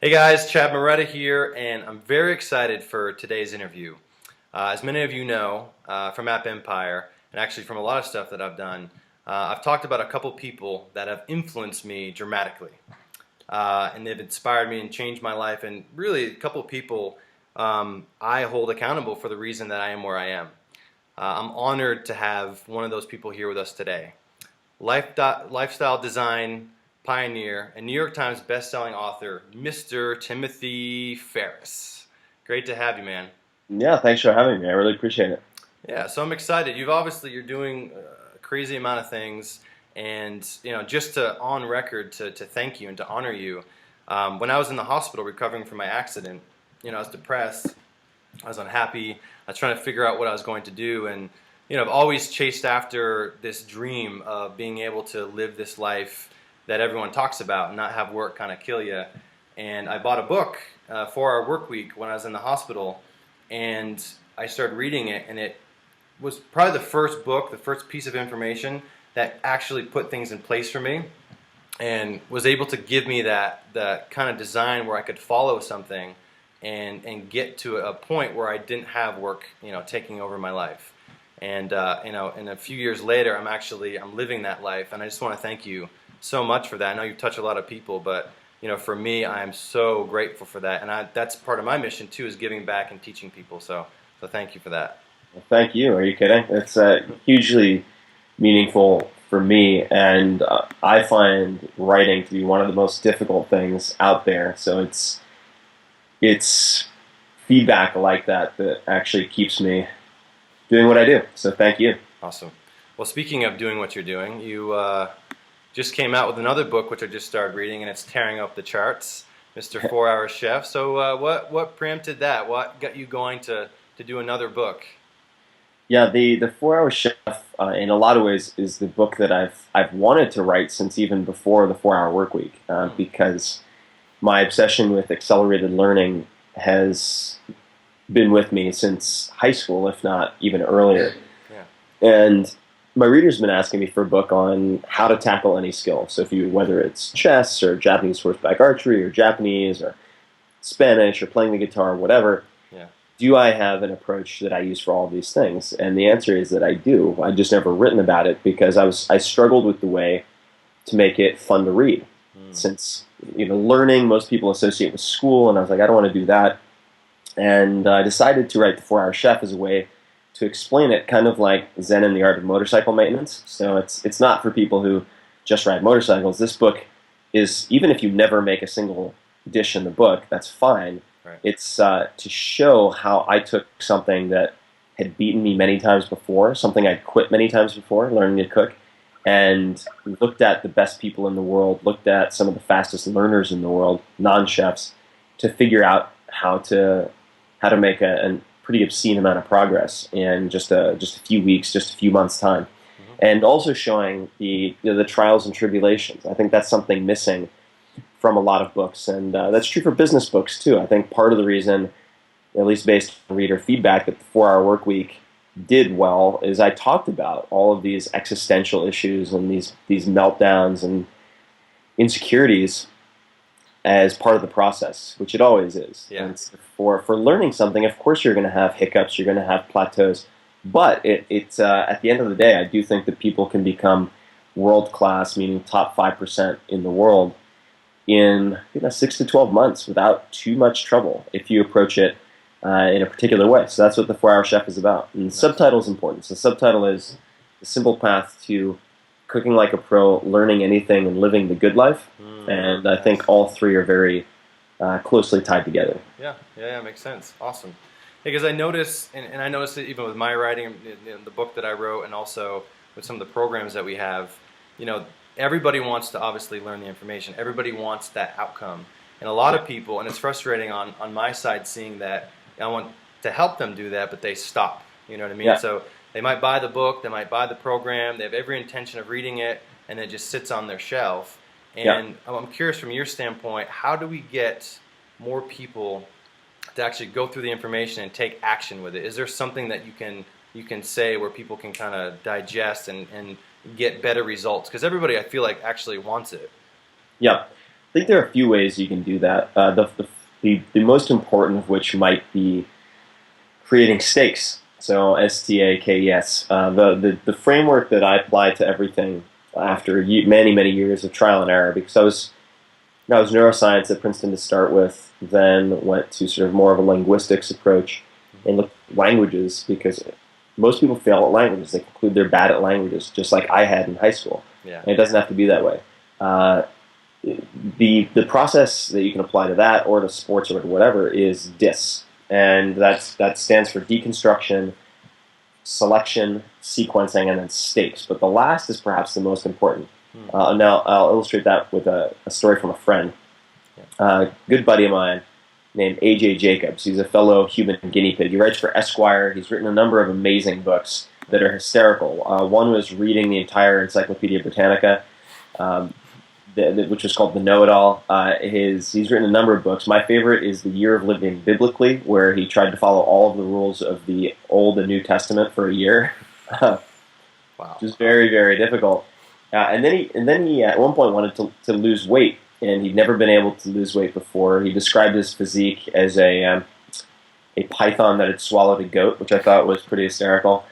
Hey guys, Chad Moretta here, and I'm very excited for today's interview. As many of you know from App Empire, and actually from a lot of stuff that I've done, I've talked about a couple people that have influenced me dramatically. And they've inspired me and changed my life, and really a couple of people I hold accountable for the reason that I am where I am. I'm honored to have one of those people here with us today. Lifestyle design pioneer and New York Times bestselling author, Mr. Timothy Ferriss. Great to have you, man. Yeah, thanks for having me. I really appreciate it. Yeah, so I'm excited. You're doing a crazy amount of things, and just to on record to thank you and to honor you. When I was in the hospital recovering from my accident, I was depressed, I was unhappy, I was trying to figure out what I was going to do, and I've always chased after this dream of being able to live this life that everyone talks about and not have work kind of kill you. And I bought a book, 4 Hour Work Week, when I was in the hospital, and I started reading it, and it was probably the first book, the first piece of information that actually put things in place for me and was able to give me that kind of design where I could follow something and get to a point where I didn't have work, taking over my life. And and a few years later, I'm living that life, and I just want to thank you so much for that. I know you touch a lot of people, but for me, I am so grateful for that, and that's part of my mission too, is giving back and teaching people. So thank you for that. Well, thank you. Are you kidding? It's hugely meaningful for me, and I find writing to be one of the most difficult things out there. So it's feedback like that actually keeps me doing what I do. So thank you. Awesome. Well, speaking of doing what you're doing, you just came out with another book, which I just started reading, and it's tearing up the charts, Mr. 4 Hour Chef. So what preempted that? What got you going to do another book? Yeah, the 4 Hour Chef, in a lot of ways, is the book that I've wanted to write since even before the 4 Hour Work Week, because my obsession with accelerated learning has been with me since high school, if not even earlier. Yeah. And my readers have been asking me for a book on how to tackle any skill. So whether it's chess or Japanese horseback archery or Japanese or Spanish or playing the guitar or whatever, Yeah. do I have an approach that I use for all of these things? And the answer is that I do. I've just never written about it because I struggled with the way to make it fun to read. Since learning, most people associate with school, and I was like, I don't want to do that. And I decided to write the 4 Hour Chef as a way to explain it, kind of like Zen and the Art of Motorcycle Maintenance. So it's not for people who just ride motorcycles. This book is, even if you never make a single dish in the book, that's fine. Right. It's to show how I took something that had beaten me many times before, something I'd quit many times before, learning to cook, and looked at the best people in the world, looked at some of the fastest learners in the world, non-chefs, to figure out how to make a pretty obscene amount of progress in just a few weeks, just a few months' time. Mm-hmm. And also showing the trials and tribulations. I think that's something missing from a lot of books, and that's true for business books too. I think part of the reason, at least based on reader feedback, that the 4 Hour Work Week did well is I talked about all of these existential issues and these meltdowns and insecurities as part of the process, which it always is. Yeah. And for learning something, of course you're going to have hiccups, you're going to have plateaus, but it's at the end of the day, I do think that people can become world-class, meaning top 5% in the world, in 6 to 12 months without too much trouble if you approach it in a particular way. So that's what the 4 Hour Chef is about. And the subtitle is important. So the subtitle is The Simple Path to Cooking Like a Pro, Learning Anything, and Living the Good Life. And I think all three are very closely tied together. Yeah, makes sense. Awesome. Because I notice, and I noticed it even with my writing, the book that I wrote, and also with some of the programs that we have, everybody wants to obviously learn the information. Everybody wants that outcome. And a lot of people, and it's frustrating on my side seeing that, I want to help them do that, but they stop. You know what I mean? Yeah. So they might buy the book, they might buy the program, they have every intention of reading it, and it just sits on their shelf. And I'm curious from your standpoint, how do we get more people to actually go through the information and take action with it? Is there something that you can say where people can kind of digest and get better results? Because everybody, I feel like, actually wants it. Yeah. think there are a few ways you can do that. The most important of which might be creating stakes. So STAKES. The framework that I apply to everything after many years of trial and error, because I was neuroscience at Princeton to start with, then went to sort of more of a linguistics approach and looked at languages, because most people fail at languages. They conclude they're bad at languages, just like I had in high school. Yeah. And it doesn't have to be that way. The process that you can apply to that or to sports or whatever is DIS, and that stands for deconstruction, selection, sequencing, and then stakes. But the last is perhaps the most important. Now I'll illustrate that with a story from a friend, good buddy of mine named A.J. Jacobs. He's a fellow human guinea pig. He writes for Esquire. He's written a number of amazing books that are hysterical. One was reading the entire Encyclopedia Britannica, which was called The Know-It-All. He's written a number of books. My favorite is The Year of Living Biblically, where he tried to follow all of the rules of the Old and New Testament for a year, Wow. which is very difficult. And then he at one point wanted to lose weight, and he'd never been able to lose weight before. He described his physique as a python that had swallowed a goat, which I thought was pretty hysterical.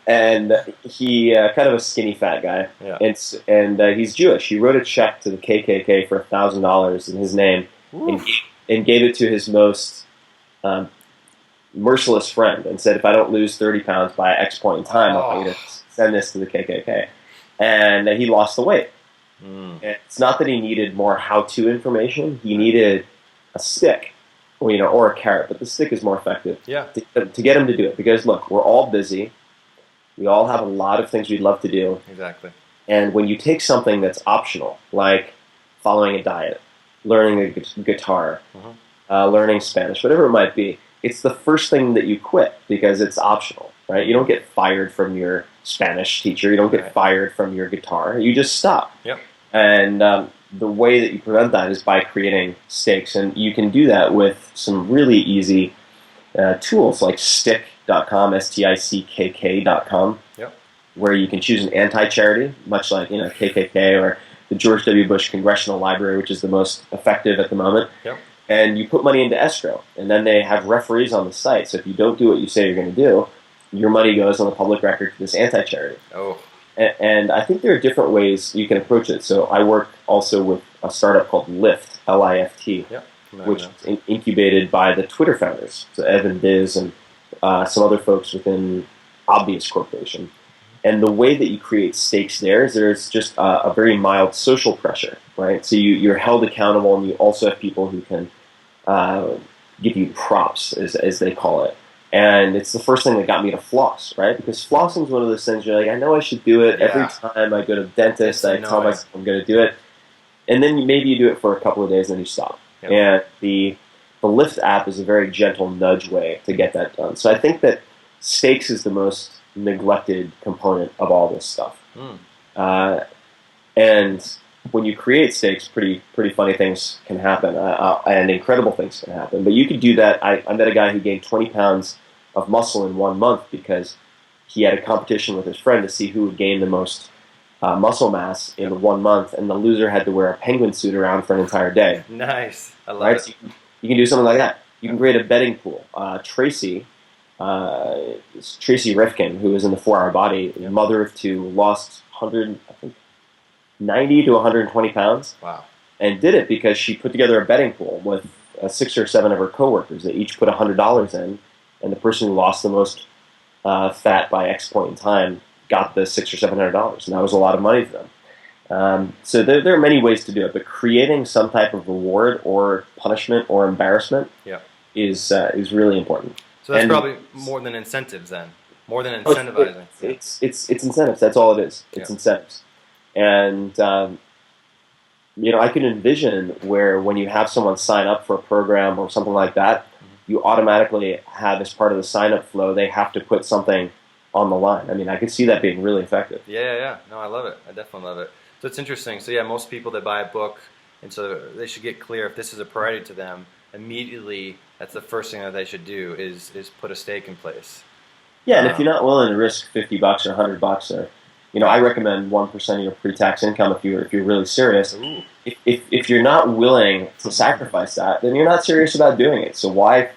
And he kind of a skinny fat guy, Yeah. and he's Jewish. He wrote a check to the KKK for $1,000 in his name, and gave it to his most merciless friend, and said, if I don't lose 30 pounds by X point in time, I'm going to send this to the KKK. And he lost the weight. It's not that he needed more how-to information. He needed a stick, or a carrot, but the stick is more effective to get him to do it. Because, look, we're all busy. We all have a lot of things we'd love to do. Exactly. And when you take something that's optional, like following a diet, learning a guitar, learning Spanish, whatever it might be, it's the first thing that you quit because it's optional, right? You don't get fired from your Spanish teacher. You don't get fired from your guitar. You just stop. Yep. And the way that you prevent that is by creating stakes. And you can do that with some really easy tools like stick.com, STICKK.com, where you can choose an anti-charity, much like KKK or the George W. Bush Congressional Library, which is the most effective at the moment. Yep. And you put money into escrow, and then they have referees on the site. So if you don't do what you say you're going to do, your money goes on the public record to this anti-charity. Oh. And I think there are different ways you can approach it. So I work also with a startup called Lyft, L-I-F-T, which is incubated by the Twitter founders, so Evan Biz and some other folks within Obvious Corporation. And the way that you create stakes there's just a very mild social pressure, right? So you're held accountable, and you also have people who can give you props, as they call it. And it's the first thing that got me to floss, right? Because flossing is one of those things you're like, I know I should do it. Every time I go to the dentist, I tell myself I'm going to do it. And then maybe you do it for a couple of days, and then you stop. Yep. And the Lyft app is a very gentle nudge way to get that done. So I think that stakes is the most neglected component of all this stuff. And when you create stakes, pretty funny things can happen, and incredible things can happen. But you could do that. I met a guy who gained 20 pounds of muscle in 1 month because he had a competition with his friend to see who would gain the most muscle mass in 1 month, and the loser had to wear a penguin suit around for an entire day. Nice. I love it. So you can do something like that. You can create a betting pool. Tracy Rifkin, who is in the 4-Hour Body, mother of 2, lost 90 to 120 pounds. Wow. And did it because she put together a betting pool with 6 or 7 of her coworkers. They each put $100 in, and the person who lost the most fat by X point in time got the $600 or $700, and that was a lot of money for them. So there are many ways to do it, but creating some type of reward or punishment or embarrassment is really important. So that's probably more than incentives then, more than incentivizing. It's incentives. That's all it is. It's incentives. And I can envision where when you have someone sign up for a program or something like that, you automatically have, as part of the sign-up flow, they have to put something on the line. I mean, I could see that being really effective. Yeah. No, I love it. I definitely love it. So it's interesting. So most people that buy a book, and so they should get clear if this is a priority to them, immediately that's the first thing that they should do is put a stake in place. Yeah, and if you're not willing to risk $50 or $100 or I recommend 1% of your pre-tax income if you're really serious. Ooh. If you're not willing to sacrifice that, then you're not serious about doing it. So why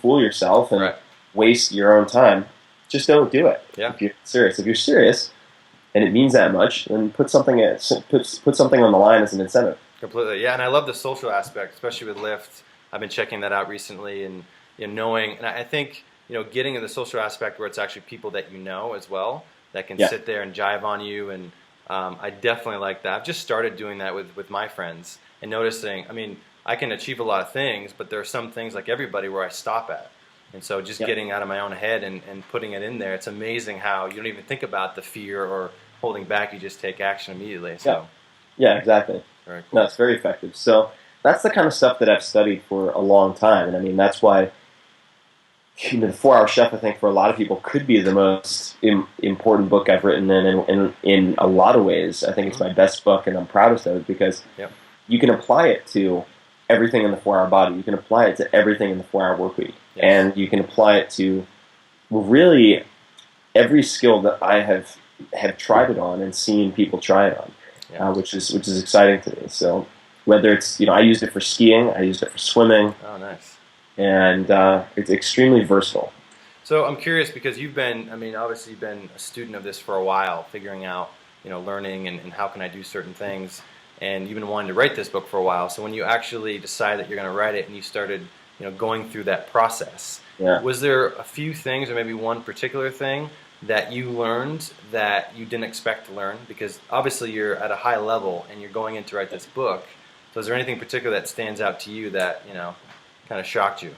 fool yourself and Right. waste your own time? Just don't do it. Yeah. If you're serious. If you're serious and it means that much, then put something on the line as an incentive. Completely, yeah, and I love the social aspect, especially with Lyft. I've been checking that out recently, and knowing, and I think getting in the social aspect where it's actually people that you know as well that can Yeah. sit there and jive on you, and I definitely like that. I've just started doing that with my friends and noticing. I mean, I can achieve a lot of things, but there are some things like everybody where I stop at, and so just Yeah. getting out of my own head and putting it in there. It's amazing how you don't even think about the fear or holding back; you just take action immediately. So, Yeah, exactly. very cool. No, it's very effective. So that's the kind of stuff that I've studied for a long time, and I mean that's why the 4-Hour Chef, I think, for a lot of people, could be the most important book I've written, and in a lot of ways, I think it's my best book, and I'm proudest of it because Yep. you can apply it to everything in the 4-Hour Body. You can apply it to everything in the 4-Hour Workweek, Yes. and you can apply it to really every skill that I have tried it on and seen people try it on, Yeah. which is exciting to me. So whether it's I used it for skiing, I used it for swimming, Oh, nice. and it's extremely versatile. So I'm curious because obviously you've been a student of this for a while, figuring out, learning and how can I do certain things, and you've been wanting to write this book for a while. So when you actually decide that you're going to write it and you started, going through that process, Yeah. was there a few things or maybe one particular thing that you learned that you didn't expect to learn? Because obviously you're at a high level and you're going in to write this book. So is there anything particular that stands out to you that, kind of shocked you?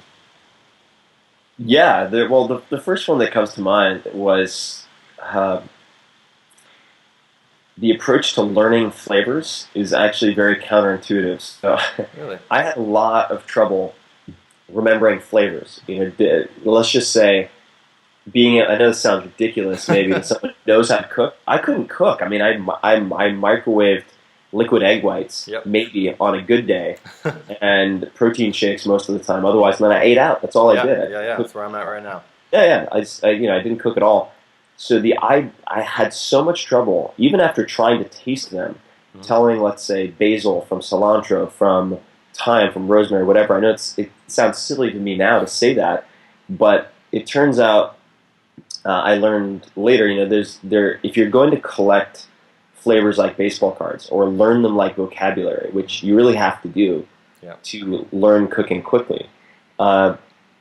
Yeah, the first one that comes to mind was uh, the approach to learning flavors is actually very counterintuitive. So Really? I had a lot of trouble remembering flavors. Let's just say, I know this sounds ridiculous, maybe, that someone knows how to cook. I couldn't cook. I mean, I microwaved liquid egg whites, Yep. maybe on a good day, and protein shakes most of the time. Otherwise, then I ate out. That's all I did. Yeah, that's where I'm at right now. Yeah. I didn't cook at all. So I had so much trouble, even after trying to taste them, telling, let's say, basil from cilantro, from thyme, from rosemary, whatever. I know it sounds silly to me now to say that, but it turns out I learned later. If you're going to collect flavors like baseball cards or learn them like vocabulary, which you really have to do to learn cooking quickly,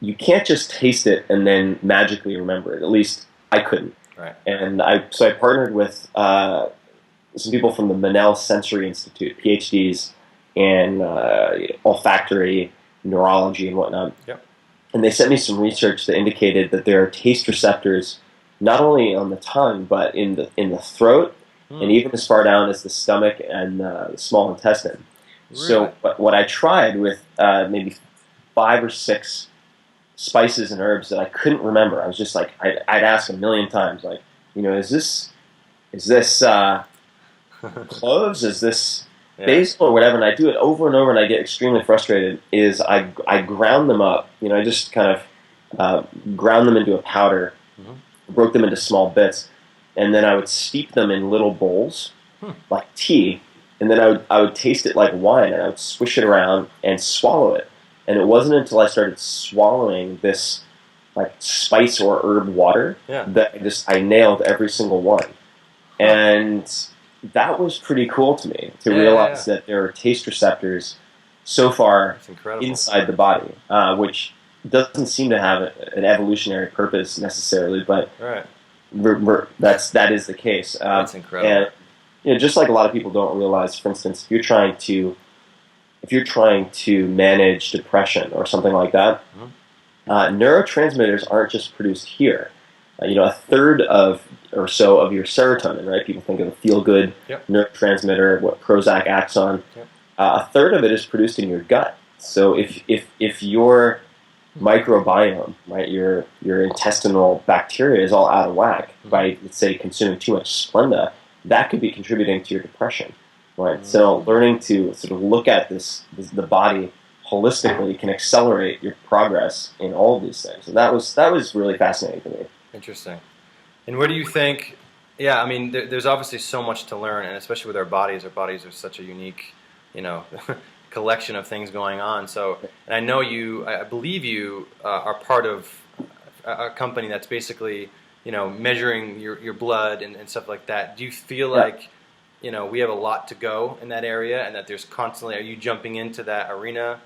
you can't just taste it and then magically remember it. At least I couldn't. Right. And so I partnered with some people from the Manel Sensory Institute, PhDs in olfactory, neurology, and whatnot. Yep. And they sent me some research that indicated that there are taste receptors not only on the tongue but in the throat, and even as far down as the stomach and the small intestine. Really? So what I tried with maybe 5 or 6 spices and herbs that I couldn't remember. I was just like, I'd ask a million times, like, is this cloves? Is this basil or whatever? And I do it over and over, and I get extremely frustrated. I ground them up. I just kind of ground them into a powder, broke them into small bits, and then I would steep them in little bowls, like tea, and then I would taste it like wine, and I would swish it around and swallow it. And it wasn't until I started swallowing this like spice or herb water that I nailed every single one. And that was pretty cool to me to realize that there are taste receptors so far inside the body, which doesn't seem to have an evolutionary purpose necessarily, but that is the case. That's incredible. And just like a lot of people don't realize, for instance, if you're trying to manage depression or something like that, neurotransmitters aren't just produced here. A third or so of your serotonin, right? People think of a feel-good neurotransmitter, what Prozac acts on. A third of it is produced in your gut. So if your microbiome, right, your intestinal bacteria is all out of whack by, let's say, consuming too much Splenda, that could be contributing to your depression. Right. So learning to sort of look at the body holistically can accelerate your progress in all of these things. And that was really fascinating to me. Interesting. And where do you think, Yeah, I mean, there's obviously so much to learn, and especially with our bodies. Our bodies are such a unique, you know, collection of things going on. So, and I know you, I believe you are part of a company that's basically, measuring your blood and stuff like that. Do you feel Yeah. like, we have a lot to go in that area, and that there's constantly, are you jumping into that arena?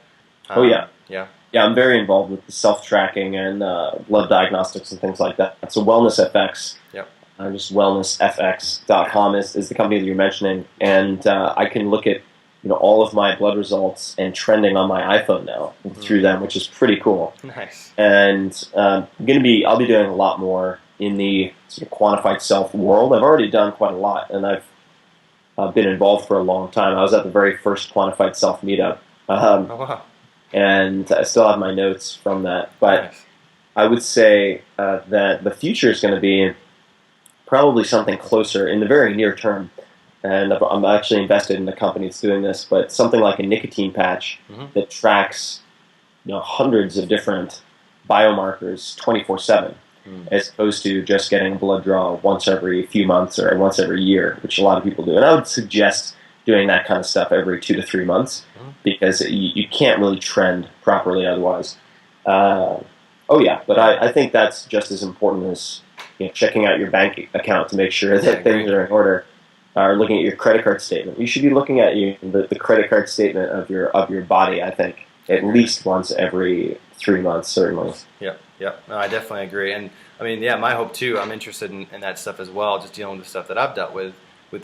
Oh yeah. Yeah. Yeah, I'm very involved with the self-tracking and blood diagnostics and things like that. So WellnessFX, Yep. just wellnessfx.com is the company that you're mentioning, and I can look at all of my blood results and trending on my iPhone now through them, which is pretty cool. Nice. And I'll be doing a lot more in the sort of quantified self world. I've already done quite a lot, and I've been involved for a long time. I was at the very first quantified self meetup. Oh wow. And I still have my notes from that. But Nice. I would say that the future is going to be probably something closer in the very near term. And I'm actually invested in a company that's doing this, but something like a nicotine patch that tracks hundreds of different biomarkers 24/7, as opposed to just getting a blood draw once every few months or once every year, which a lot of people do. And I would suggest doing that kind of stuff every 2 to 3 months, because you can't really trend properly otherwise. Oh yeah, but I think that's just as important as checking out your bank account to make sure that things are in order, or looking at your credit card statement. You should be looking at the credit card statement of your body, I think, at least once every 3 months, certainly. Yep, yep. No, I definitely agree. And I mean, yeah, my hope too, I'm interested in that stuff as well, just dealing with the stuff that I've dealt with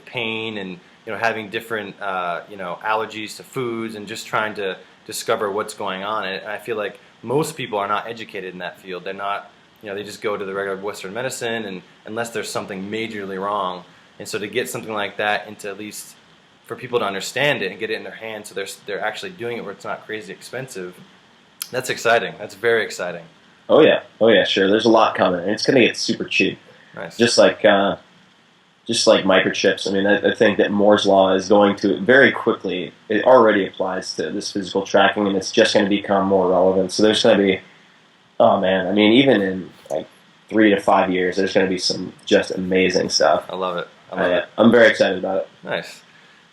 pain and, having different, allergies to foods and just trying to discover what's going on. And I feel like most people are not educated in that field. They're not, they just go to the regular Western medicine, and unless there's something majorly wrong. And so to get something like that into, at least for people to understand it and get it in their hands, so they're actually doing it where it's not crazy expensive. That's exciting. That's very exciting. Oh yeah, sure. There's a lot coming, and it's going to get super cheap. Nice. Just like microchips. I mean, I think that Moore's law is going to very quickly. It already applies to this physical tracking, and it's just going to become more relevant. So there's going to be, oh man, I mean, even in like 3 to 5 years, there's going to be some just amazing stuff. I love it. I love it. I'm very excited about it. Nice.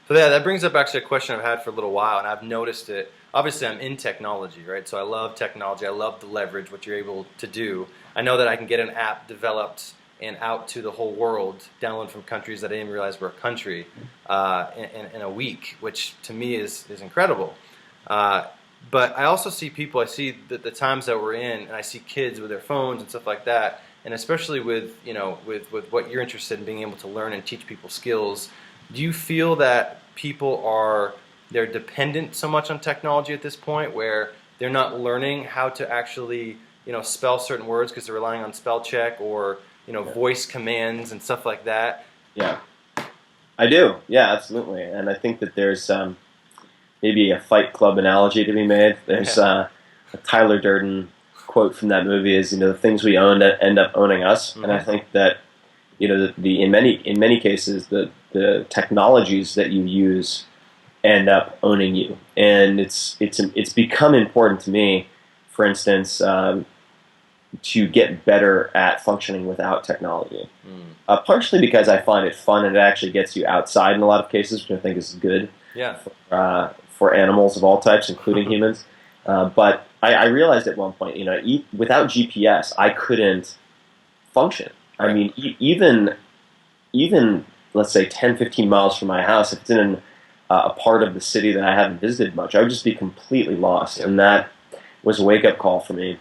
So yeah, that brings up actually a question I've had for a little while, and I've noticed it. Obviously, I'm in technology, right? So I love technology. I love the leverage, what you're able to do. I know that I can get an app developed and out to the whole world, download from countries that I didn't even realize were a country, in a week, which to me is incredible. But I also see people, I see the times that we're in, and I see kids with their phones and stuff like that, and especially with, with what you're interested in, being able to learn and teach people skills. Do you feel that people they're dependent so much on technology at this point, where they're not learning how to actually, spell certain words because they're relying on spell check or, voice commands and stuff like that? Yeah, I do. Yeah, absolutely. And I think that there's maybe a Fight Club analogy to be made. There's a Tyler Durden quote from that movie is, the things we own that end up owning us. And I think that, in many cases, the technologies that you use end up owning you. And it's become important to me, for instance, to get better at functioning without technology. Partially because I find it fun, and it actually gets you outside in a lot of cases, which I think is good. Yeah. For animals of all types, including humans. But I realized at one point, without GPS, I couldn't function. Right. I mean, even let's say 10, 15 miles from my house, if it's in a part of the city that I haven't visited much, I would just be completely lost. And that was a wake-up call for me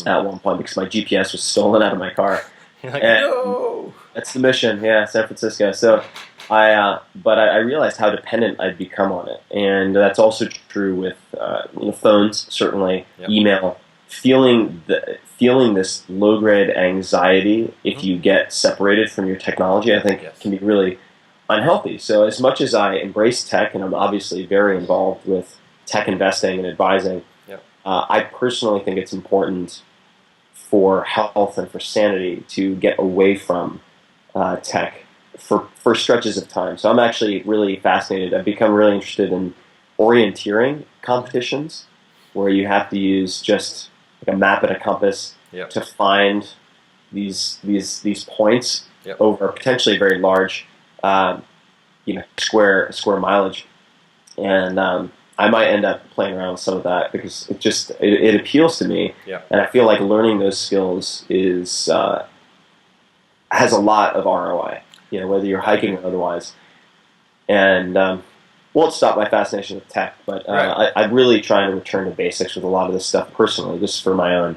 at one point, because my GPS was stolen out of my car. You're like, And no! That's the mission, yeah, San Francisco. So but I realized how dependent I'd become on it, and that's also true with phones, certainly, email. Feeling this low-grade anxiety if you get separated from your technology, I think can be really unhealthy. So as much as I embrace tech, and I'm obviously very involved with tech investing and advising, I personally think it's important for health and for sanity to get away from tech for stretches of time. So I'm actually really fascinated. I've become really interested in orienteering competitions, where you have to use just like a map and a compass to find these points Yep. over potentially a very large, square mileage, and I might end up playing around with some of that because it appeals to me, Yeah. and I feel like learning those skills has a lot of ROI. Whether you're hiking or otherwise, and won't stop my fascination with tech, but Right. I'm really trying to return to basics with a lot of this stuff personally, just for my own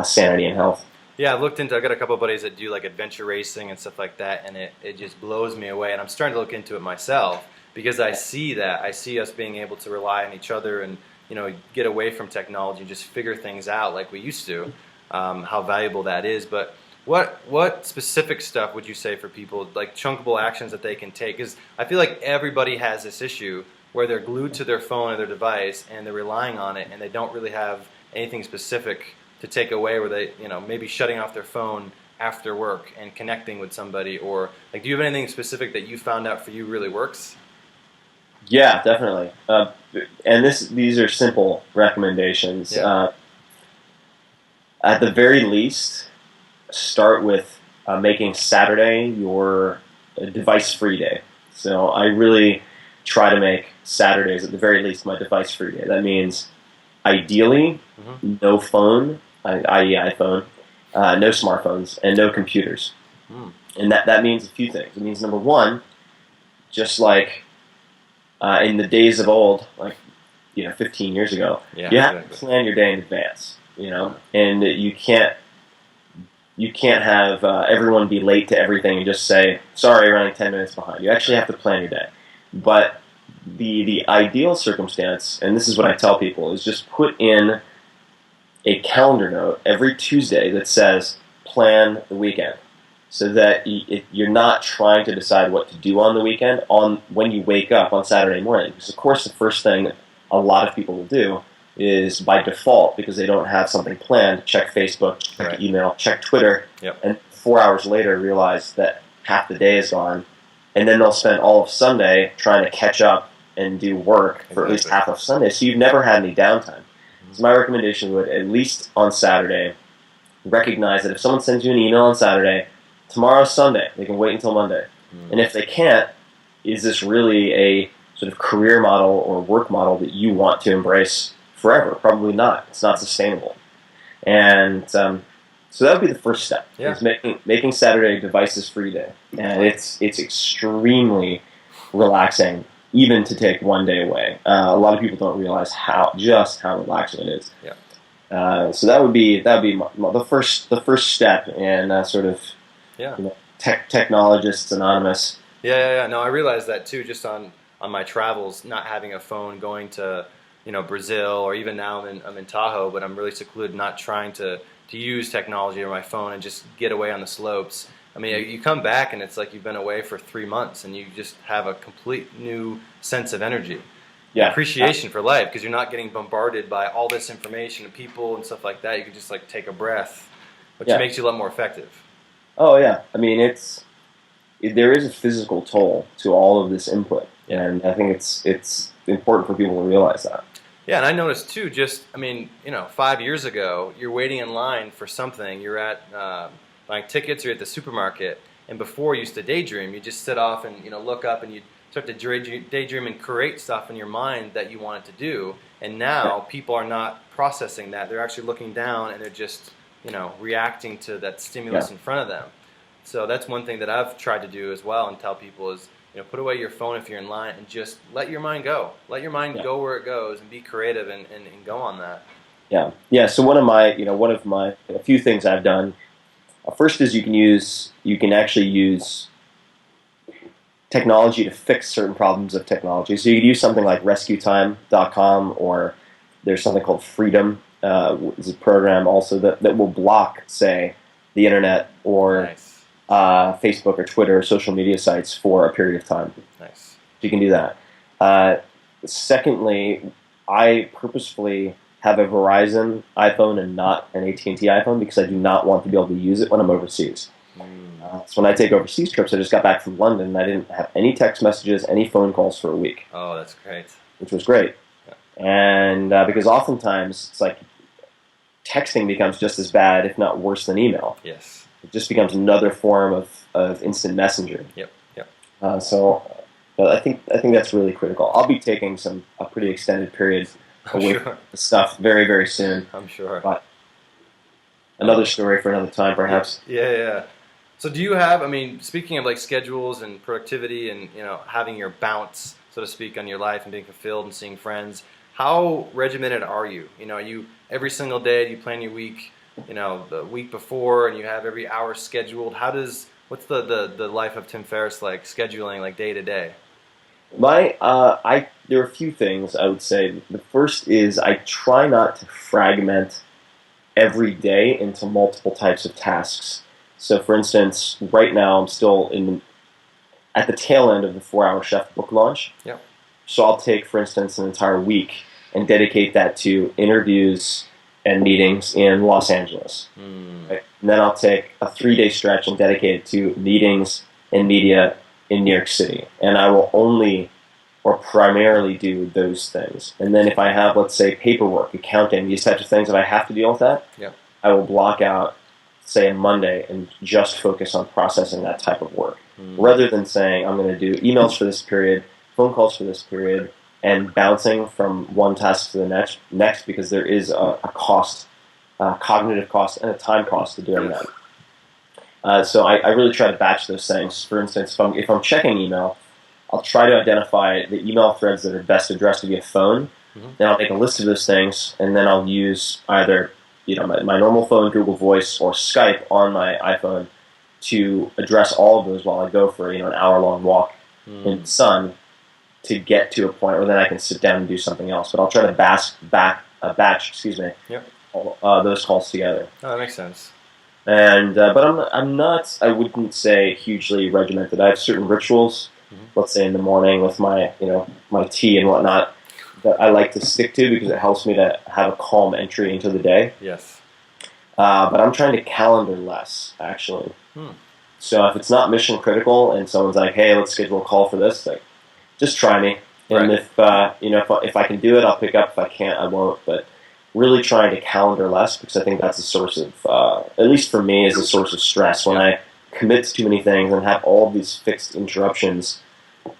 sanity and health. Yeah, I've got a couple of buddies that do like adventure racing and stuff like that, and it just blows me away. And I'm starting to look into it myself because I see that. I see us being able to rely on each other and, get away from technology and just figure things out like we used to, how valuable that is. But what specific stuff would you say for people, like chunkable actions that they can take? Because I feel like everybody has this issue where they're glued to their phone or their device and they're relying on it and they don't really have anything specific to take away, where they, maybe shutting off their phone after work and connecting with somebody, or like, do you have anything specific that you found out for you really works? Yeah, definitely. And these are simple recommendations. Yeah. At the very least, start with making Saturday your device-free day. So I really try to make Saturdays, at the very least, my device-free day. That means, ideally, no phone, i.e. iPhone, no smartphones, and no computers. And that means a few things. It means, number one, just like in the days of old, like 15 years ago, you have to plan your day in advance. And you can't have everyone be late to everything and just say, sorry, running 10 minutes behind. You actually have to plan your day. But the ideal circumstance, and this is what I tell people, is just put in a calendar note every Tuesday that says, plan the weekend. So that you're not trying to decide what to do on the weekend when you wake up on Saturday morning. Because, of course, the first thing a lot of people will do is, by default, because they don't have something planned, check Facebook, check email, check Twitter, and 4 hours later realize that half the day is gone, and then they'll spend all of Sunday trying to catch up and do work for at least half of Sunday. So you've never had any downtime. So my recommendation would, at least on Saturday, recognize that if someone sends you an email on Saturday, tomorrow's Sunday, they can wait until Monday. And if they can't, is this really a sort of career model or work model that you want to embrace forever? Probably not. It's not sustainable. And so that would be the first step, is making Saturday a devices-free day. And it's extremely relaxing, even to take one day away. A lot of people don't realize just how relaxing it is. So that would be the first step in sort of Technologists Anonymous. Yeah. No, I realized that too, just on my travels, not having a phone, going to Brazil, or even now I'm in Tahoe, but I'm really secluded, not trying to use technology or my phone, and just get away on the slopes. I mean, you come back and it's like you've been away for 3 months, and you just have a complete new sense of energy, appreciation for life, because you're not getting bombarded by all this information and people and stuff like that. You can just like take a breath, which makes you a lot more effective. Oh yeah, I mean there is a physical toll to all of this input, and I think it's important for people to realize that. Yeah, and I noticed too, 5 years ago, you're waiting in line for something, you're at buying tickets, or you're at the supermarket, and before you used to daydream, you just sit off and look up, and you start to daydream and create stuff in your mind that you wanted to do, and now people are not processing that. They're actually looking down, and they're just reacting to that stimulus in front of them. So that's one thing that I've tried to do as well, and tell people is, put away your phone if you're in line and just let your mind go. Let your mind go where it goes, and be creative and go on that. Yeah. So a few things I've done. First is you can actually use technology to fix certain problems of technology. So you could use something like rescuetime.com, or there's something called Freedom. Is a program also that will block, say, the internet or Facebook or Twitter or social media sites for a period of time. Nice. You can do that. Secondly, I purposefully have a Verizon iPhone and not an AT&T iPhone, because I do not want to be able to use it when I'm overseas. So when I take overseas trips, I just got back from London, and I didn't have any text messages, any phone calls for a week. Oh, that's great. Which was great. And because oftentimes it's like texting becomes just as bad, if not worse, than email. Yes. it just becomes another form of instant messenger. Yep. Yep. But I think that's really critical. I'll be taking a pretty extended period I'm away from sure. the stuff very, very soon. I'm sure. But another story for another time, perhaps. Yeah, yeah. So do you have, I mean, speaking of like schedules and productivity and, having your bounce, so to speak, on your life and being fulfilled and seeing friends, how regimented are you? Are you every single day, do you plan your week, the week before and you have every hour scheduled? What's the life of Tim Ferriss like scheduling like day to day? There are a few things I would say. The first is I try not to fragment every day into multiple types of tasks. So, for instance, right now I'm still at the tail end of the 4 Hour Chef book launch. Yep. So I'll take, for instance, an entire week and dedicate that to interviews and meetings in Los Angeles. Right? And then I'll take a 3-day stretch and dedicate it to meetings and media in New York City. And I will only or primarily do those things. And then if I have, let's say, paperwork, accounting, these types of things that I have to deal with that, Yep. I will block out, say, a Monday and just focus on processing that type of work. Rather than saying, I'm going to do emails for this period, phone calls for this period, and bouncing from one task to the next because there is a cost, cognitive cost, and a time cost to doing that. So I really try to batch those things. For instance, if I'm checking email, I'll try to identify the email threads that are best addressed via phone. Then I'll make a list of those things, and then I'll use either my normal phone, Google Voice, or Skype on my iPhone to address all of those while I go for an hour-long walk in the sun to get to a point where then I can sit down and do something else. But I'll try to batch Yep. those calls together. Oh, that makes sense. And but I'm not. I wouldn't say hugely regimented. I have certain rituals. Let's say in the morning with my my tea and whatnot that I like to stick to because it helps me to have a calm entry into the day. Yes. But I'm trying to calendar less actually. So if it's not mission critical and someone's like, "Hey, let's schedule a call for this," like, just try me. And Right. if I can do it, I'll pick up. If I can't, I won't. But really trying to calendar less because I think that's a source of, at least for me, is a source of stress when I commit to too many things and have all of these fixed interruptions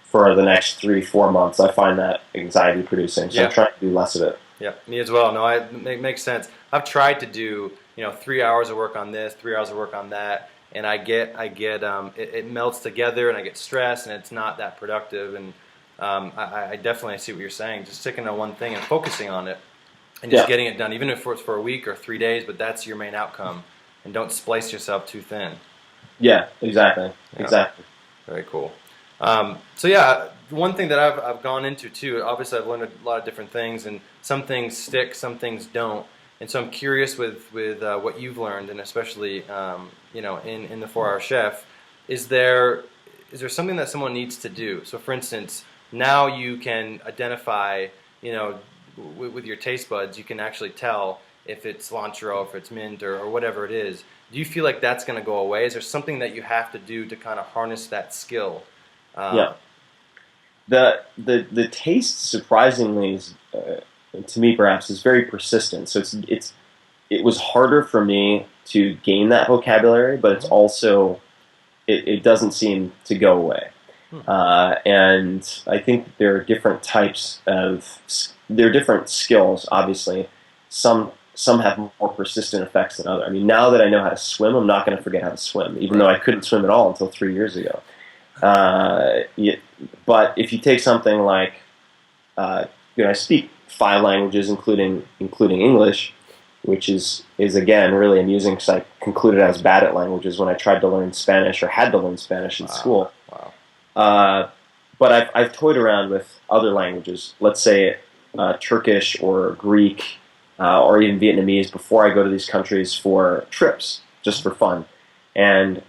for the next 3-4 months. I find that anxiety producing. So I'm trying to do less of it. Yeah, me as well. No, it makes sense. I've tried to do 3 hours of work on this, 3 hours of work on that, and it melts together, and I get stressed, and it's not that productive. And I definitely see what you're saying. Just sticking to one thing and focusing on it, and just getting it done, even if it's for a week or 3 days. But that's your main outcome, and don't splice yourself too thin. Yeah, exactly. Yeah. Exactly. Very cool. So yeah, one thing that I've gone into too. Obviously, I've learned a lot of different things, and some things stick, some things don't. And so I'm curious with what you've learned, and especially in the 4 Hour Chef, is there something that someone needs to do? So for instance, now you can identify, with your taste buds, you can actually tell if it's cilantro, if it's mint, or whatever it is. Do you feel like that's going to go away? Is there something that you have to do to kind of harness that skill? Yeah. The taste, surprisingly, is, to me perhaps, is very persistent. So it was harder for me to gain that vocabulary, but it's also it doesn't seem to go away. And I think that there are different different skills. Obviously, some have more persistent effects than others. I mean, now that I know how to swim, I'm not going to forget how to swim, even though I couldn't swim at all until 3 years ago. But if you take something like, I speak 5 languages, including English, which is again really amusing because I concluded I was bad at languages when I tried to learn Spanish or had to learn Spanish in school. Wow. But I've toyed around with other languages, let's say Turkish or Greek or even Vietnamese before I go to these countries for trips, just for fun. And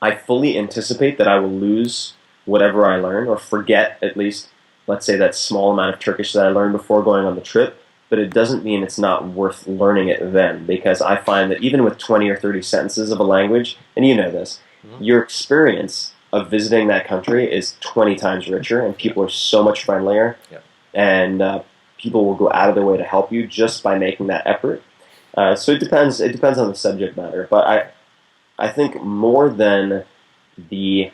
I fully anticipate that I will lose whatever I learn or forget at least, let's say, that small amount of Turkish that I learned before going on the trip. But it doesn't mean it's not worth learning it then, because I find that even with 20 or 30 sentences of a language, and you know this, your experience of visiting that country is 20 times richer, and people are so much friendlier, and people will go out of their way to help you just by making that effort. So it depends on the subject matter, but I think more than the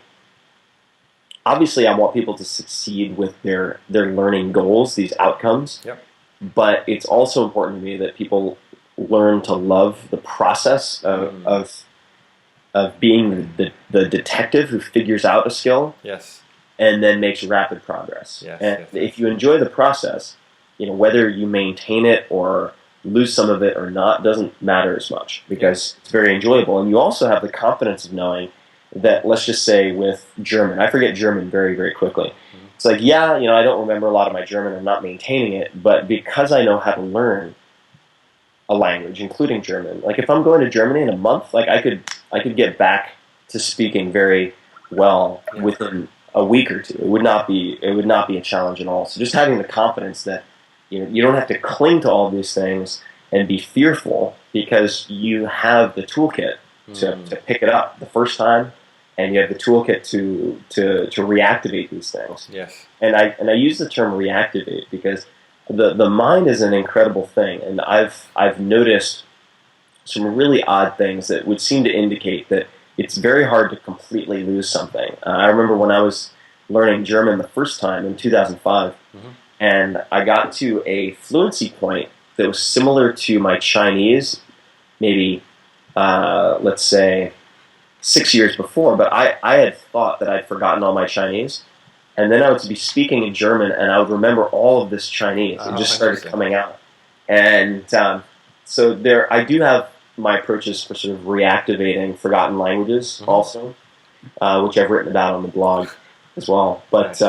obviously I want people to succeed with their learning goals, these outcomes. Yep. But it's also important to me that people learn to love the process of being the detective who figures out a skill Yes. and then makes rapid progress. Yes. And Yes. if you enjoy the process, whether you maintain it or lose some of it or not doesn't matter as much because it's very enjoyable. And you also have the confidence of knowing that, let's just say with German, I forget German very, very quickly. Mm-hmm. It's like, yeah, I don't remember a lot of my German. I'm not maintaining it. But because I know how to learn a language, including German, like if I'm going to Germany in a month, like I could get back to speaking very well within a week or two. It would not be a challenge at all. So just having the confidence that you don't have to cling to all these things and be fearful because you have the toolkit to pick it up the first time, and you have the toolkit to reactivate these things. Yes. And I use the term reactivate because the mind is an incredible thing, and I've noticed some really odd things that would seem to indicate that it's very hard to completely lose something. I remember when I was learning German the first time in 2005, and I got to a fluency point that was similar to my Chinese, maybe, let's say, 6 years before, but I had thought that I'd forgotten all my Chinese. And then I would be speaking in German, and I would remember all of this Chinese. It just started coming out. And so I do have my approaches for sort of reactivating forgotten languages also, which I've written about on the blog as well. But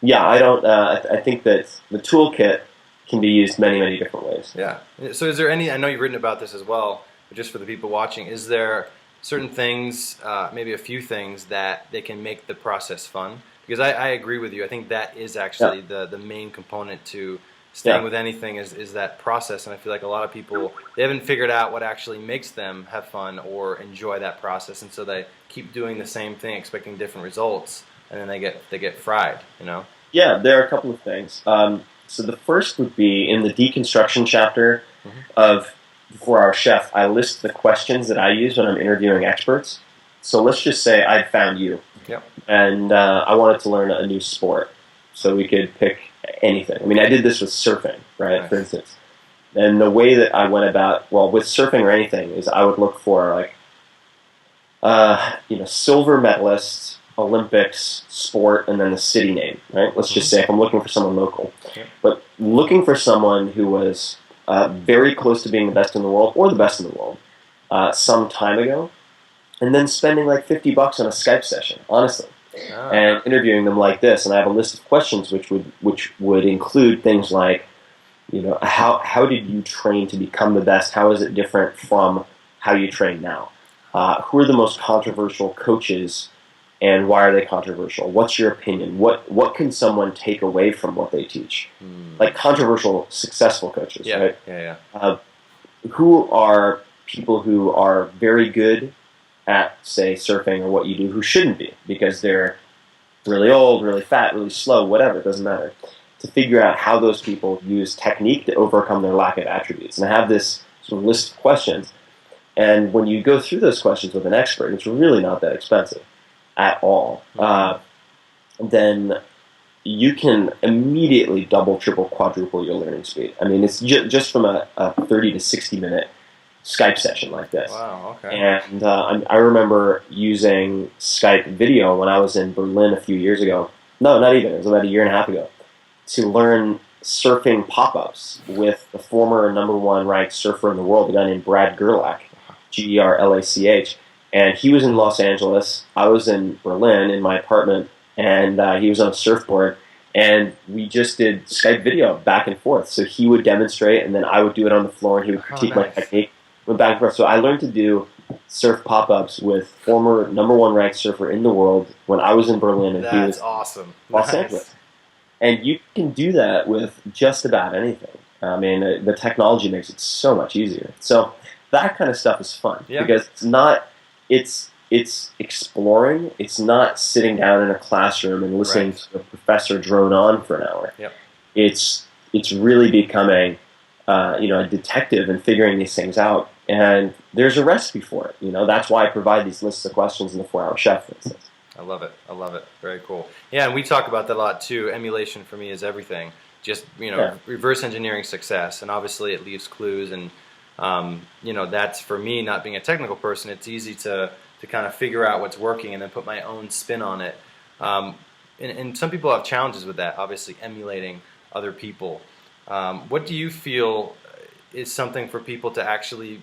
yeah, I think that the toolkit can be used many, many different ways. Yeah. So is there any, I know you've written about this as well, but just for the people watching, is there certain things, maybe a few things that they can make the process fun? Because I agree with you. I think that is actually the main component to staying with anything is that process. And I feel like a lot of people, they haven't figured out what actually makes them have fun or enjoy that process. And so they keep doing the same thing, expecting different results. And then they get fried, Yeah, there are a couple of things. So the first would be in the deconstruction chapter of 4-Hour Chef, I list the questions that I use when I'm interviewing experts. So let's just say I'd found you, and I wanted to learn a new sport. So we could pick anything. I mean, I did this with surfing, right, for instance. And the way that I went about, with surfing or anything, is I would look for, silver medalists, Olympics, sport, and then the city name, right? Let's just say if I'm looking for someone local. But looking for someone who was very close to being the best in the world or the best in the world some time ago, and then spending like $50 on a Skype session, honestly, and interviewing them like this. And I have a list of questions which would include things like, how did you train to become the best? How is it different from how you train now? Who are the most controversial coaches, and why are they controversial? What's your opinion? What can someone take away from what they teach? Like controversial, successful coaches, right? Who are people who are very good at, say, surfing or what you do, who shouldn't be because they're really old, really fat, really slow, whatever, it doesn't matter. To figure out how those people use technique to overcome their lack of attributes. And I have this sort of list of questions. And when you go through those questions with an expert, it's really not that expensive at all. Then you can immediately double, triple, quadruple your learning speed. I mean, it's just from a 30 to 60 minute Skype session like this. Wow, okay. And I remember using Skype video when I was in Berlin a few years ago. No, not even. It was about a year and a half ago. To learn surfing pop-ups with the former #1 ranked surfer in the world, a guy named Brad Gerlach, Gerlach. And he was in Los Angeles. I was in Berlin in my apartment, and he was on a surfboard. And we just did Skype video back and forth. So he would demonstrate, and then I would do it on the floor, and he would critique my technique. Went back and forth. So I learned to do surf pop-ups with former #1 ranked surfer in the world when I was in Berlin, and he was awesome. Los Angeles. And you can do that with just about anything. I mean, the technology makes it so much easier. So that kind of stuff is fun because it's exploring. It's not sitting down in a classroom and listening to a professor drone on for an hour. It's really becoming a detective in figuring these things out. And there's a recipe for it. That's why I provide these lists of questions in the 4-Hour Chef, for instance. I love it. I love it. Very cool. Yeah, and we talk about that a lot too. Emulation for me is everything. Just reverse engineering success, and obviously it leaves clues. And that's for me. Not being a technical person, it's easy to kind of figure out what's working and then put my own spin on it. And some people have challenges with that. Obviously, emulating other people. What do you feel is something for people to actually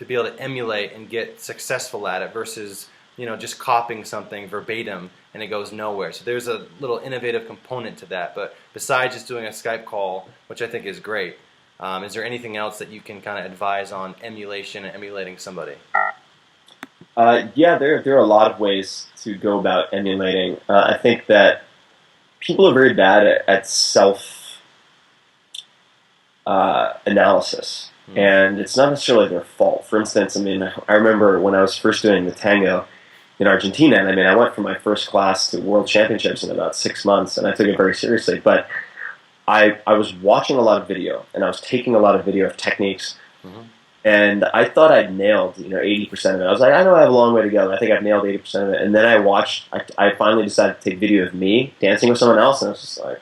be able to emulate and get successful at it versus just copying something verbatim and it goes nowhere? So there's a little innovative component to that. But besides just doing a Skype call, which I think is great, is there anything else that you can kind of advise on emulation and emulating somebody? Yeah, there are a lot of ways to go about emulating. I think that people are very bad at self analysis, and it's not necessarily their fault. For instance, I remember when I was first doing the tango in Argentina, and I went from my first class to World Championships in about 6 months, and I took it very seriously. But I was watching a lot of video, and I was taking a lot of video of techniques, and I thought I'd nailed 80% of it. I was like, I know I have a long way to go. I think I've nailed 80% of it. And then I finally decided to take video of me dancing with someone else, and I was just like,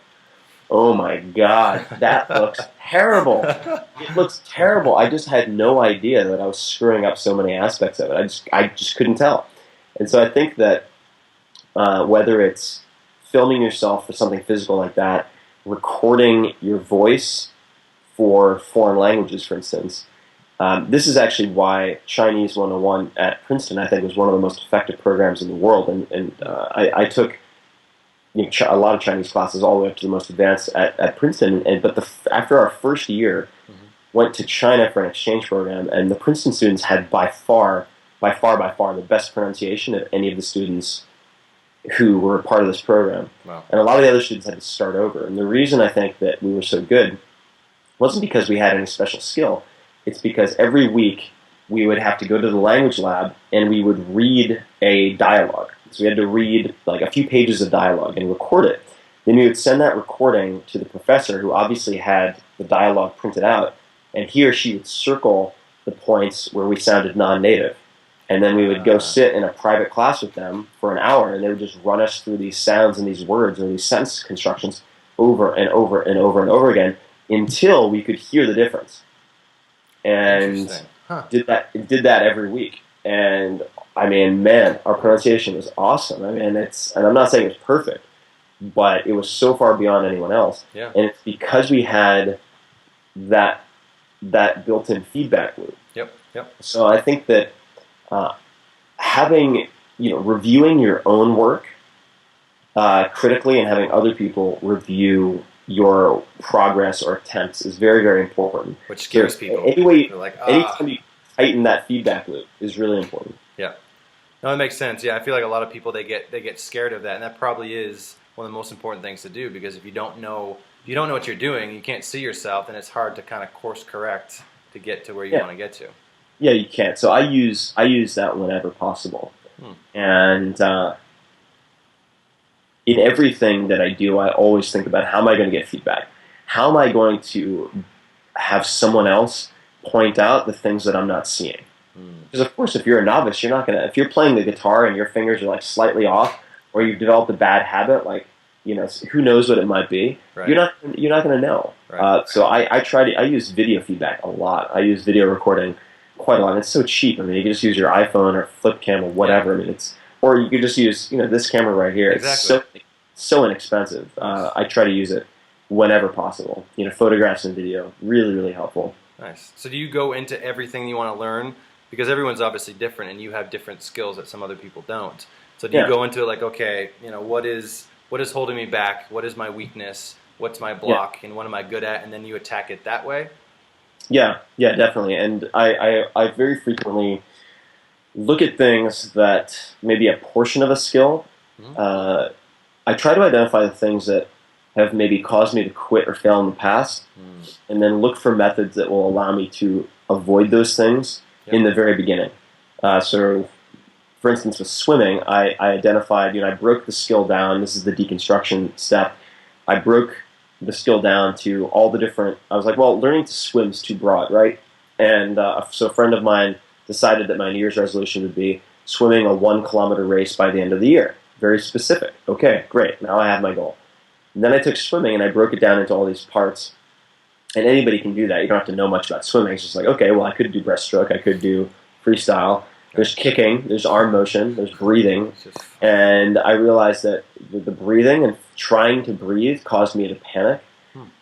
oh my God, that looks terrible. It looks terrible. I just had no idea that I was screwing up so many aspects of it. I just couldn't tell. And so I think that whether it's filming yourself for something physical like that, recording your voice for foreign languages, for instance, this is actually why Chinese 101 at Princeton, I think, was one of the most effective programs in the world. And I took a lot of Chinese classes all the way up to the most advanced at Princeton. But after our first year, went to China for an exchange program, and the Princeton students had by far the best pronunciation of any of the students who were a part of this program. Wow. And a lot of the other students had to start over. And the reason I think that we were so good wasn't because we had any special skill. It's because every week we would have to go to the language lab and we would read a dialogue. So we had to read like a few pages of dialogue and record it. Then we would send that recording to the professor, who obviously had the dialogue printed out, and he or she would circle the points where we sounded non-native. And then we would go sit in a private class with them for an hour, and they would just run us through these sounds and these words or these sentence constructions over and over and over and over again until we could hear the difference. And did that every week. And man, our pronunciation was awesome. And I'm not saying it was perfect, but it was so far beyond anyone else. Yeah. And it's because we had that built-in feedback loop. Yep. So I think that reviewing your own work critically and having other people review your progress or attempts is very, very important. Which scares people. Anytime you tighten that feedback loop is really important. Yeah. No, that makes sense. Yeah, I feel like a lot of people, they get scared of that, and that probably is one of the most important things to do, because if you don't know what you're doing, you can't see yourself, then it's hard to kind of course correct to get to where you want to get to. Yeah, you can't. So I use that whenever possible. And in everything that I do, I always think about, how am I going to get feedback? How am I going to have someone else point out the things that I'm not seeing? Because of course, if you're a novice, you're not gonna. If you're playing the guitar and your fingers are like slightly off, or you've developed a bad habit, who knows what it might be? Right. You're not gonna know. Right. So I use video feedback a lot. I use video recording quite a lot. And it's so cheap. You can just use your iPhone or flip cam or whatever. Yeah. Or you could just use this camera right here. Exactly. It's so inexpensive. I try to use it whenever possible. Photographs and video, really, really helpful. Nice. So do you go into everything you want to learn? Because everyone's obviously different, and you have different skills that some other people don't. So do you go into it like, okay, what is holding me back? What is my weakness? What's my block? And what am I good at? And then you attack it that way? Yeah, definitely. And I very frequently look at things that may be a portion of a skill. I try to identify the things that have maybe caused me to quit or fail in the past, and then look for methods that will allow me to avoid those things in the very beginning. So, for instance, with swimming, I identified, I broke the skill down. This is the deconstruction step. I broke the skill down to all the different. I was like, well, learning to swim is too broad, right? And so a friend of mine decided that my New Year's resolution would be swimming a 1 kilometer race by the end of the year. Very specific. Okay, great. Now I have my goal. And then I took swimming and I broke it down into all these parts. And anybody can do that. You don't have to know much about swimming. It's just like, okay, well, I could do breaststroke. I could do freestyle. There's kicking. There's arm motion. There's breathing. And I realized that the breathing and trying to breathe caused me to panic.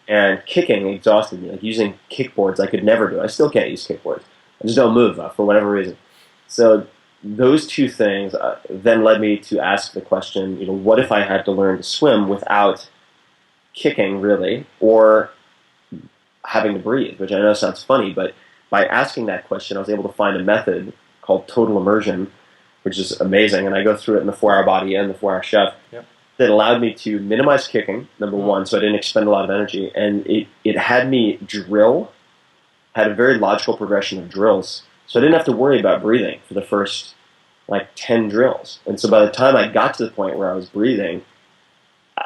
And kicking exhausted me. Like using kickboards, I could never do. I still can't use kickboards. I just don't move for whatever reason. So those two things then led me to ask the question, what if I had to learn to swim without kicking, really, or having to breathe, which I know sounds funny, but by asking that question, I was able to find a method called total immersion, which is amazing, and I go through it in the 4-Hour Body and the 4-Hour Chef, that allowed me to minimize kicking, number one, so I didn't expend a lot of energy, and it had me had a very logical progression of drills, so I didn't have to worry about breathing for the first, 10 drills. And so by the time I got to the point where I was breathing,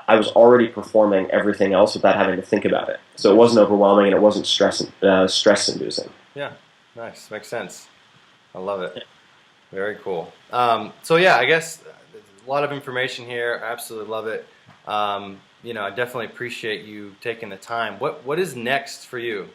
I was already performing everything else without having to think about it. So it wasn't overwhelming and it wasn't stress-inducing. Yeah, nice. Makes sense. I love it. Very cool. So yeah, I guess a lot of information here. I absolutely love it. I definitely appreciate you taking the time. What is next for you?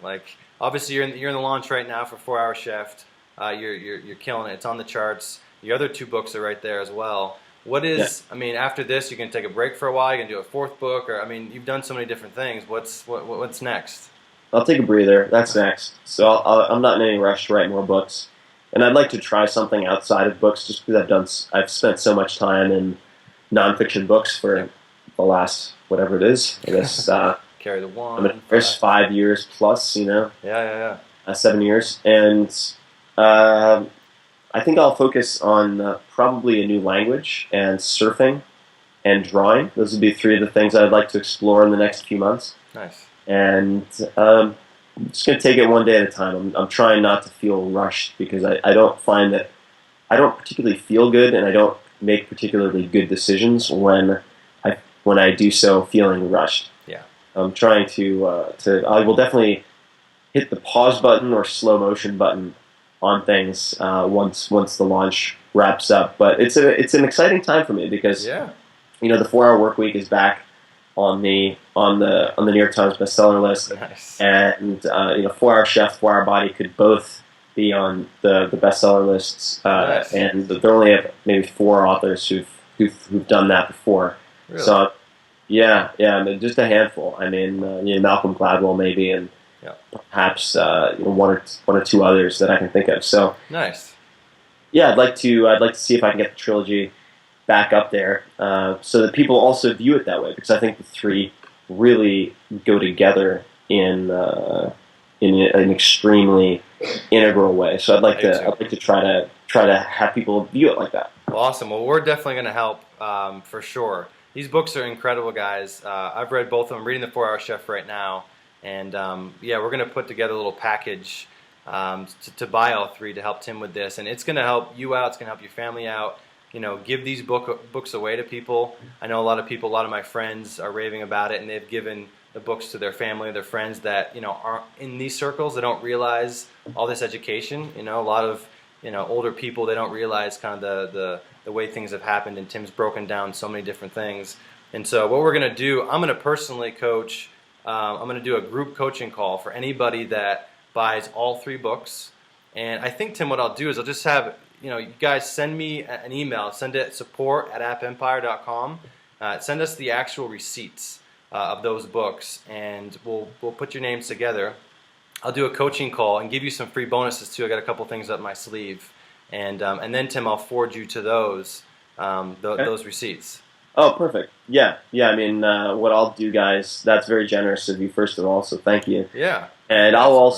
Obviously you're in the launch right now for 4-Hour Chef. You're killing it. It's on the charts. Your other 2 books are right there as well. What is, after this, you can take a break for a while, you can do a 4th book, or, you've done so many different things. What's next? I'll take a breather. That's next. So I'm not in any rush to write more books. And I'd like to try something outside of books just because I've spent so much time in nonfiction books for the last, whatever it is, I guess. Carry the one. I'm in the first 5 years plus, Yeah. 7 years. And I think I'll focus on probably a new language and surfing and drawing. Those would be 3 of the things I'd like to explore in the next few months. Nice. And I'm just going to take it one day at a time. I'm trying not to feel rushed because I don't find that I don't particularly feel good and I don't make particularly good decisions when I do so feeling rushed. Yeah. I'm trying I will definitely hit the pause button or slow motion button on things once the launch wraps up. But it's an exciting time for me because the 4-Hour Work Week is back on the New York Times Bestselling list. Nice. And 4-Hour Chef, 4-Hour Body could both be on the bestseller lists. Nice. And there only have maybe 4 authors who've done that before. Really? So just a handful. Malcolm Gladwell maybe, and perhaps one or 2 others that I can think of. So nice. Yeah, I'd like to see if I can get the trilogy back up there, so that people also view it that way. Because I think the 3 really go together in an extremely integral way. So I'd like to try to have people view it like that. Well, awesome. Well, we're definitely going to help for sure. These books are incredible, guys. I've read both of them. I'm reading the 4-Hour Chef right now. And we're going to put together a little package to buy all 3 to help Tim with this. And it's going to help you out. It's going to help your family out. Give these books away to people. I know a lot of my friends are raving about it, and they've given the books to their family, their friends that aren't in these circles. They don't realize all this education. A lot of older people, they don't realize kind of the way things have happened. And Tim's broken down so many different things. And so what we're going to do, I'm going to personally coach. I'm going to do a group coaching call for anybody that buys all 3 books. And I think, Tim, what I'll do is I'll just have you guys send me an email. Send it support@appempire.com. Send us the actual receipts of those books, and we'll put your names together. I'll do a coaching call and give you some free bonuses too. I got a couple things up my sleeve, and then Tim, I'll forward you to those receipts. Oh, perfect. Yeah. What I'll do, guys, that's very generous of you, first of all, so thank you. Yeah. And I'll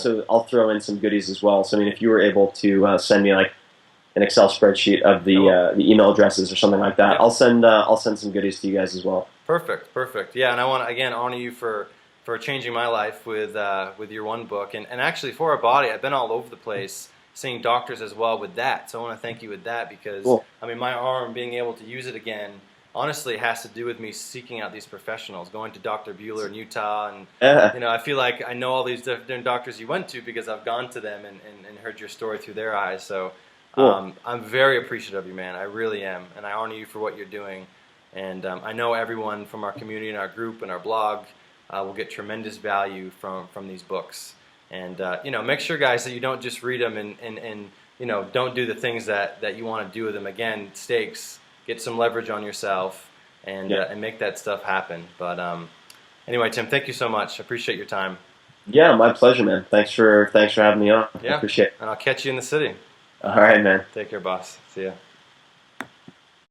throw in some goodies as well. So, if you were able to send me an Excel spreadsheet of the email addresses or something like that, yeah. I'll send some goodies to you guys as well. Perfect. Yeah, and I want to, again, honor you for changing my life with your one book. And actually, for our body, I've been all over the place seeing doctors as well with that. So I want to thank you with that because, cool. My arm, being able to use it again, honestly has to do with me seeking out these professionals, going to Dr. Bueller in Utah, and I feel like I know all these different doctors you went to because I've gone to them and heard your story through their eyes. So Cool. I'm very appreciative of you, man. I really am, and I honor you for what you're doing. And I know everyone from our community and our group and our blog will get tremendous value from these books. And make sure, guys, that you don't just read them and don't do the things that you want to do with them. Again, stakes. Get some leverage on yourself and make that stuff happen. But anyway, Tim, thank you so much. I appreciate your time. Yeah, my pleasure, man. Thanks for having me on. I Yeah, appreciate it. and I'll catch you in the city. All right, man. Take care, boss. See ya.